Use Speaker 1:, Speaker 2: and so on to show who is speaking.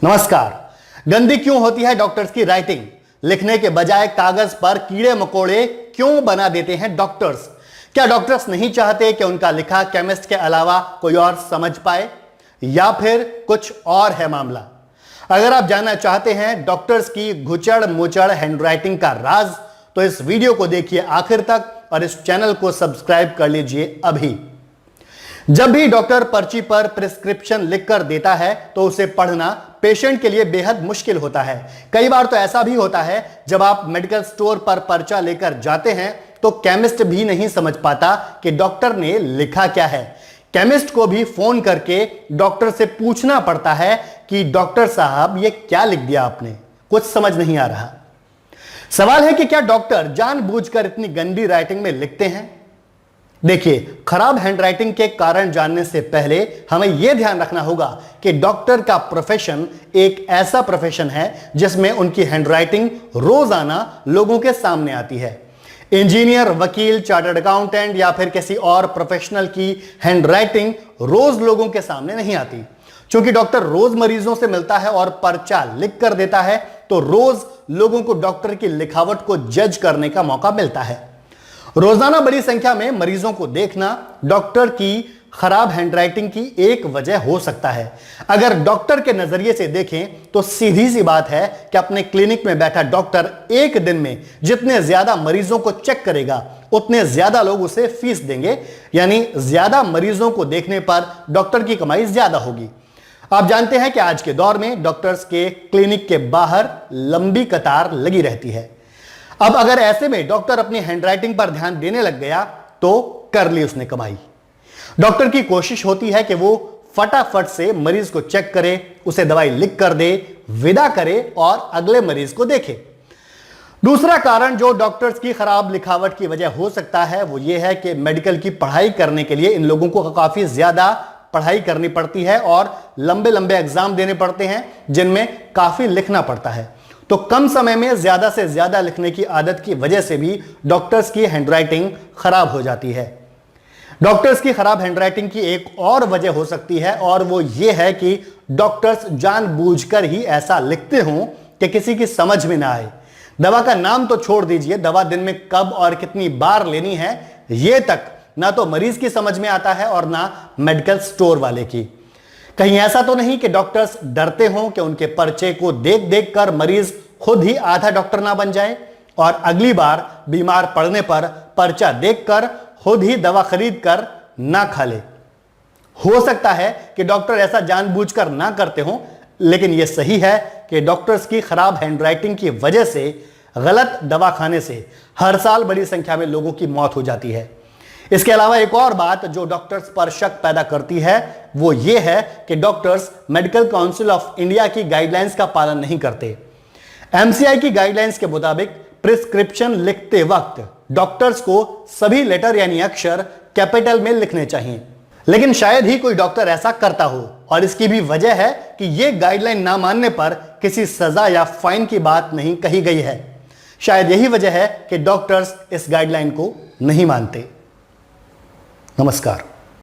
Speaker 1: नमस्कार। गंदी क्यों होती है डॉक्टर्स की राइटिंग? लिखने के बजाय कागज पर कीड़े मकोड़े क्यों बना देते हैं डॉक्टर्स? क्या डॉक्टर्स नहीं चाहते कि उनका लिखा केमिस्ट के अलावा कोई और समझ पाए, या फिर कुछ और है मामला? अगर आप जानना चाहते हैं डॉक्टर्स की घुचड़ मुचड़ हैंडराइटिंग का राज, तो इस वीडियो को देखिए आखिर तक और इस चैनल को सब्सक्राइब कर लीजिए अभी। जब भी डॉक्टर पर्ची पर प्रिस्क्रिप्शन लिखकर देता है तो उसे पढ़ना पेशेंट के लिए बेहद मुश्किल होता है। कई बार तो ऐसा भी होता है जब आप मेडिकल स्टोर पर पर्चा लेकर जाते हैं तो केमिस्ट भी नहीं समझ पाता कि डॉक्टर ने लिखा क्या है। केमिस्ट को भी फोन करके डॉक्टर से पूछना पड़ता है कि डॉक्टर साहब ये क्या लिख दिया आपने, कुछ समझ नहीं आ रहा। सवाल है कि क्या डॉक्टर जानबूझकर इतनी गंदी राइटिंग में लिखते हैं? देखिए, खराब हैंडराइटिंग के कारण जानने से पहले हमें यह ध्यान रखना होगा कि डॉक्टर का प्रोफेशन एक ऐसा प्रोफेशन है जिसमें उनकी हैंडराइटिंग रोजाना लोगों के सामने आती है। इंजीनियर, वकील, चार्टर्ड अकाउंटेंट या फिर किसी और प्रोफेशनल की हैंडराइटिंग रोज लोगों के सामने नहीं आती। क्योंकि डॉक्टर रोज मरीजों से मिलता है और पर्चा लिख कर देता है, तो रोज लोगों को डॉक्टर की लिखावट को जज करने का मौका मिलता है। रोजाना बड़ी संख्या में मरीजों को देखना डॉक्टर की खराब हैंडराइटिंग की एक वजह हो सकता है। अगर डॉक्टर के नजरिए से देखें तो सीधी सी बात है कि अपने क्लिनिक में बैठा डॉक्टर एक दिन में जितने ज्यादा मरीजों को चेक करेगा उतने ज्यादा लोग उसे फीस देंगे, यानी ज्यादा मरीजों को देखने पर डॉक्टर की कमाई ज्यादा होगी। आप जानते हैं कि आज के दौर में डॉक्टर्स के क्लिनिक के बाहर लंबी कतार लगी रहती है। अब अगर ऐसे में डॉक्टर अपनी हैंडराइटिंग पर ध्यान देने लग गया तो कर ली उसने कमाई। डॉक्टर की कोशिश होती है कि वो फटाफट से मरीज को चेक करे, उसे दवाई लिख कर दे, विदा करे और अगले मरीज को देखे। दूसरा कारण जो डॉक्टर्स की खराब लिखावट की वजह हो सकता है वो ये है कि मेडिकल की पढ़ाई करने के लिए इन लोगों को काफी ज्यादा पढ़ाई करनी पड़ती है और लंबे लंबे एग्जाम देने पड़ते हैं जिनमें काफी लिखना पड़ता है। तो कम समय में ज्यादा से ज्यादा लिखने की आदत की वजह से भी डॉक्टर्स की हैंडराइटिंग खराब हो जाती है। डॉक्टर्स की खराब हैंडराइटिंग की एक और वजह हो सकती है और वो ये है कि डॉक्टर्स जानबूझकर ही ऐसा लिखते हों कि किसी की समझ में ना आए। दवा का नाम तो छोड़ दीजिए, दवा दिन में कब और कितनी बार लेनी है ये तक ना तो मरीज की समझ में आता है और ना मेडिकल स्टोर वाले की। कहीं ऐसा तो नहीं कि डॉक्टर्स डरते हों कि उनके पर्चे को देख देख कर मरीज खुद ही आधा डॉक्टर ना बन जाए और अगली बार बीमार पड़ने पर पर्चा देखकर खुद ही दवा खरीद कर ना खा ले। हो सकता है कि डॉक्टर ऐसा जानबूझकर ना करते हों, लेकिन यह सही है कि डॉक्टर्स की खराब हैंडराइटिंग की वजह से गलत दवा खाने से हर साल बड़ी संख्या में लोगों की मौत हो जाती है। इसके अलावा एक और बात जो डॉक्टर्स पर शक पैदा करती है वो ये है कि doctors medical council of India की गाइडलाइंस का पालन नहीं करते। एमसीआई की गाइडलाइंस के मुताबिक प्रिस्क्रिप्शन लिखते वक्त डॉक्टर्स को सभी लेटर यानी अक्षर कैपिटल में लिखने चाहिए, लेकिन शायद ही कोई डॉक्टर ऐसा करता हो और इसकी भी वजह है कि यह गाइडलाइन ना मानने पर किसी सजा या फाइन की बात नहीं कही गई है। शायद यही वजह है कि डॉक्टर्स इस गाइडलाइन को नहीं मानते। नमस्कार।